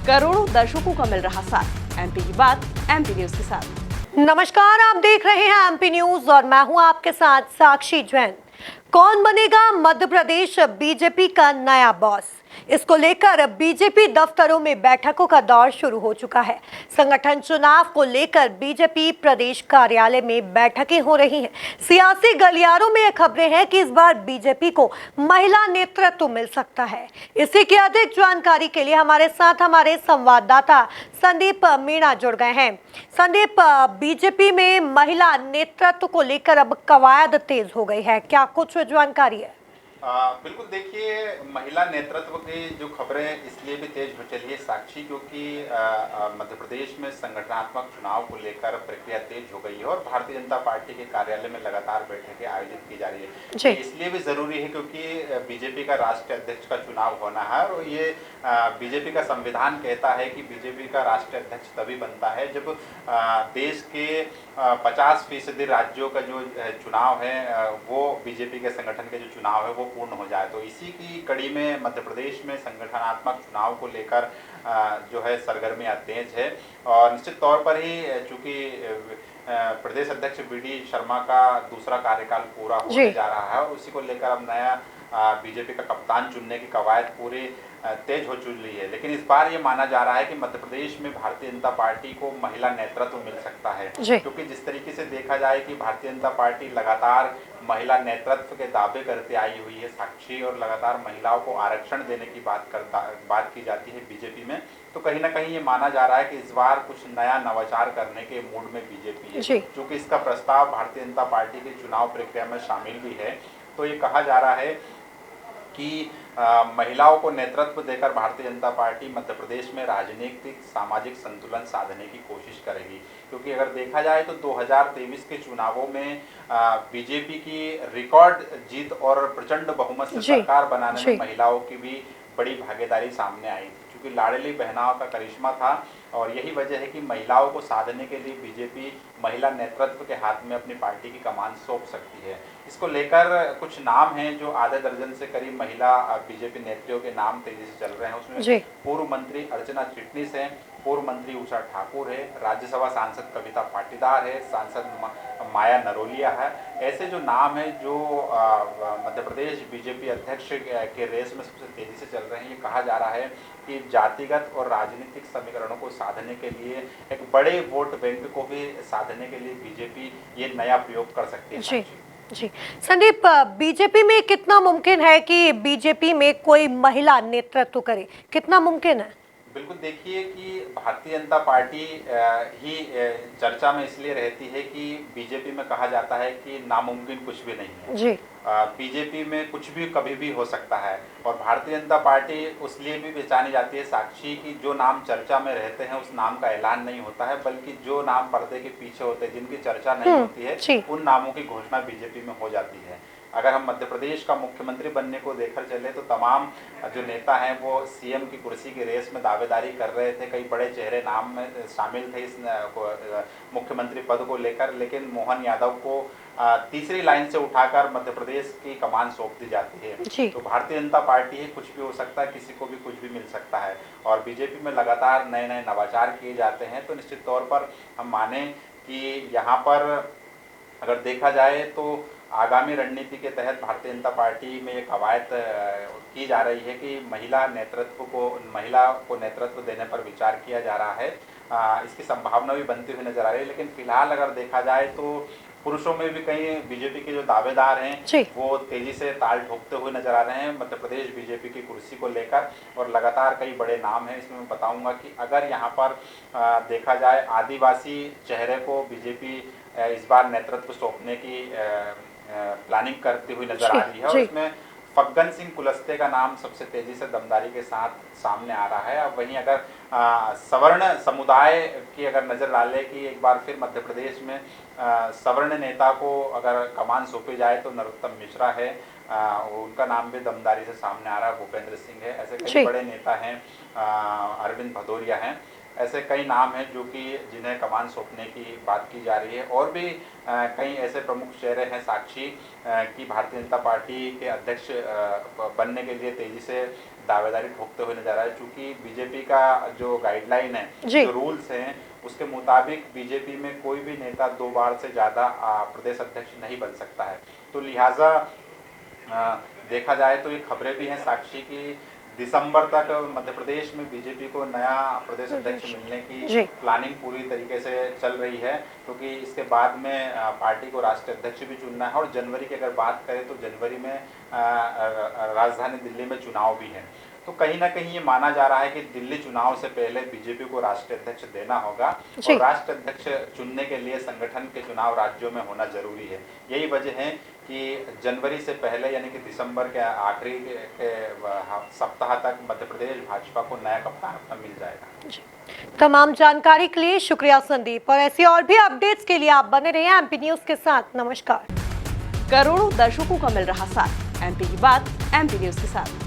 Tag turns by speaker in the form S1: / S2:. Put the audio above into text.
S1: करोड़ों दर्शकों का मिल रहा साथ। एमपी की बात एमपी न्यूज के साथ।
S2: नमस्कार, आप देख रहे हैं एमपी न्यूज और मैं हूं आपके साथ साक्षी जैन। कौन बनेगा मध्य प्रदेश बीजेपी का नया बॉस? इसको लेकर बीजेपी दफ्तरों में बैठकों का दौर शुरू हो चुका है। संगठन चुनाव को लेकर बीजेपी प्रदेश कार्यालय में बैठकें हो रही हैं। सियासी गलियारों में खबरें हैं कि इस बार बीजेपी को महिला नेतृत्व मिल सकता है। इसी की अधिक जानकारी के लिए हमारे साथ हमारे संवाददाता संदीप मीणा जुड़ गए हैं। संदीप, बीजेपी में महिला नेतृत्व को लेकर अब कवायद तेज हो गई है, क्या कुछ जानकारी है?
S3: बिल्कुल, देखिए, महिला नेतृत्व की जो खबरें इसलिए भी तेज हो चली है साक्षी, क्योंकि मध्य प्रदेश में संगठनात्मक चुनाव को लेकर प्रक्रिया तेज हो गई है और भारतीय जनता पार्टी के कार्यालय में लगातार बैठकें आयोजित की जा रही है। इसलिए भी जरूरी है क्योंकि बीजेपी का राष्ट्रीय अध्यक्ष का चुनाव होना है और ये बीजेपी का संविधान कहता है कि बीजेपी का राष्ट्रीय अध्यक्ष तभी बनता है जब देश के 50% राज्यों का जो चुनाव है वो बीजेपी के संगठन के जो चुनाव है वो पूर्ण हो जाए। तो इसी की कड़ी में मध्य प्रदेश में संगठनात्मक चुनाव को लेकर जो है सरगर्मियां तेज है और निश्चित तौर पर ही चूंकि प्रदेश अध्यक्ष वीडी शर्मा का दूसरा कार्यकाल पूरा होने जा रहा है और उसी को लेकर अब नया बीजेपी का कप्तान चुनने की कवायद पूरी तेज हो चुकी है। लेकिन इस बार ये माना जा रहा है कि मध्य प्रदेश में भारतीय जनता पार्टी को महिला नेतृत्व मिल सकता है, क्योंकि जिस तरीके से देखा जाए कि भारतीय जनता पार्टी लगातार महिला नेतृत्व के दावे करते आई हुई है साक्षी, और लगातार महिलाओं को आरक्षण देने की बात की जाती है बीजेपी में, तो कहीं ना कहीं ये माना जा रहा है कि इस बार कुछ नया नवाचार करने के मूड में बीजेपी है। क्योंकि इसका प्रस्ताव भारतीय जनता पार्टी की चुनाव प्रक्रिया में शामिल भी है, तो ये कहा जा रहा है कि महिलाओं को नेतृत्व देकर भारतीय जनता पार्टी मध्य प्रदेश में राजनीतिक सामाजिक संतुलन साधने की कोशिश करेगी। क्योंकि अगर देखा जाए तो 2023 के चुनावों में बीजेपी की रिकॉर्ड जीत और प्रचंड बहुमत से सरकार बनाने में महिलाओं की भी बड़ी भागीदारी सामने आई थी, क्योंकि लाडली बहनाओं का करिश्मा था और यही वजह है कि महिलाओं को साधने के लिए बीजेपी महिला नेतृत्व के हाथ में अपनी पार्टी की कमान सौंप सकती है। इसको लेकर कुछ नाम हैं जो आधे दर्जन से करीब महिला बीजेपी नेत्रियों के नाम तेजी से चल रहे हैं। उसमें पूर्व मंत्री अर्चना चिटनिस है, पूर्व मंत्री उषा ठाकुर है, राज्यसभा सांसद कविता पाटीदार है, सांसद माया नरोलिया है। ऐसे जो नाम है जो मध्य प्रदेश बीजेपी अध्यक्ष के रेस में सबसे तेजी से चल रहे हैं। ये कहा जा रहा है कि जातिगत और राजनीतिक समीकरणों को साधने के लिए, एक बड़े वोट बैंक को भी साधने के लिए बीजेपी ये नया प्रयोग कर सकती है।
S2: जी संदीप, बीजेपी में कितना मुमकिन है कि बीजेपी में कोई महिला नेतृत्व करे, कितना मुमकिन है?
S3: बिल्कुल, देखिए कि भारतीय जनता पार्टी ही चर्चा में इसलिए रहती है कि बीजेपी में कहा जाता है कि नामुमकिन कुछ भी नहीं है। बीजेपी में कुछ भी कभी भी हो सकता है और भारतीय जनता पार्टी उसलिए भी पहचानी जाती है साक्षी की जो नाम चर्चा में रहते हैं उस नाम का ऐलान नहीं होता है, बल्कि जो नाम पर्दे के पीछे होते हैं, जिनकी चर्चा नहीं होती है, उन नामों की घोषणा बीजेपी में हो जाती है। अगर हम मध्य प्रदेश का मुख्यमंत्री बनने को देखकर चले तो तमाम जो नेता हैं वो सीएम की कुर्सी की रेस में दावेदारी कर रहे थे। कई बड़े चेहरे नाम में शामिल थे इस मुख्यमंत्री पद को लेकर, लेकिन मोहन यादव को तीसरी लाइन से उठाकर मध्य प्रदेश की कमान सौंप दी जाती है। तो भारतीय जनता पार्टी है, कुछ भी हो सकता है, किसी को भी कुछ भी मिल सकता है और बीजेपी में लगातार नए नए नवाचार किए जाते हैं। तो निश्चित तौर पर हम माने कि यहाँ पर अगर देखा जाए तो आगामी रणनीति के तहत भारतीय जनता पार्टी में ये कवायद की जा रही है कि महिला को नेतृत्व देने पर विचार किया जा रहा है। इसकी संभावना भी बनती हुई नजर आ रही है। लेकिन फिलहाल अगर देखा जाए तो पुरुषों में भी कई बीजेपी के जो दावेदार हैं वो तेजी से ताल ठोकते हुए नजर आ रहे हैं मध्य प्रदेश बीजेपी की कुर्सी को लेकर, और लगातार कई बड़े नाम हैं। इसमें मैं बताऊंगा कि अगर यहाँ पर देखा जाए आदिवासी चेहरे को बीजेपी इस बार नेतृत्व सौंपने की प्लानिंग करती हुई नजर आ रही है और इसमें फग्गन सिंह कुलस्ते का नाम सबसे तेजी से दमदारी के साथ सामने आ रहा है। अब वहीं अगर सवर्ण समुदाय की अगर नजर डाले कि एक बार फिर मध्य प्रदेश में सवर्ण नेता को अगर कमान सौंपी जाए तो नरोत्तम मिश्रा है, उनका नाम भी दमदारी से सामने आ रहा है। भूपेंद्र सिंह है, ऐसे कई बड़े नेता हैं, अरविंद भदौरिया हैं, ऐसे कई नाम हैं जो कि जिन्हें कमान सौंपने की बात की जा रही है। और भी कई ऐसे प्रमुख चेहरे हैं साक्षी कि भारतीय जनता पार्टी के अध्यक्ष बनने के लिए तेजी से दावेदारी ठोकते हुए नजर आ रहा है। चूंकि बीजेपी का जो गाइडलाइन है,
S2: जी।
S3: जो रूल्स हैं, उसके मुताबिक बीजेपी में कोई भी नेता 2 बार से ज़्यादा प्रदेश अध्यक्ष नहीं बन सकता है। तो लिहाजा देखा जाए तो ये खबरें भी हैं साक्षी की दिसंबर तक मध्य प्रदेश में बीजेपी को नया प्रदेश अध्यक्ष मिलने
S2: जी।
S3: की प्लानिंग पूरी तरीके से चल रही है, क्योंकि इसके बाद में पार्टी को राष्ट्रीय अध्यक्ष भी चुनना है और जनवरी की अगर बात करें तो जनवरी में राजधानी दिल्ली में चुनाव भी है। तो कहीं ना कहीं ये माना जा रहा है कि दिल्ली चुनाव से पहले बीजेपी को राष्ट्रीय अध्यक्ष देना होगा और राष्ट्रीय अध्यक्ष चुनने के लिए संगठन के चुनाव राज्यों में होना जरूरी है। यही वजह है कि जनवरी से पहले यानी कि दिसंबर के आखिरी के सप्ताह तक मध्य प्रदेश भाजपा को नया कप्तान अपना मिल जाएगा।
S2: तमाम जानकारी के लिए शुक्रिया संदीप, और ऐसी और भी अपडेट्स के लिए आप बने रहिए एमपी न्यूज के साथ। नमस्कार।
S1: करोड़ों दर्शकों का मिल रहा साथ, एमपी की बात एमपी न्यूज के साथ।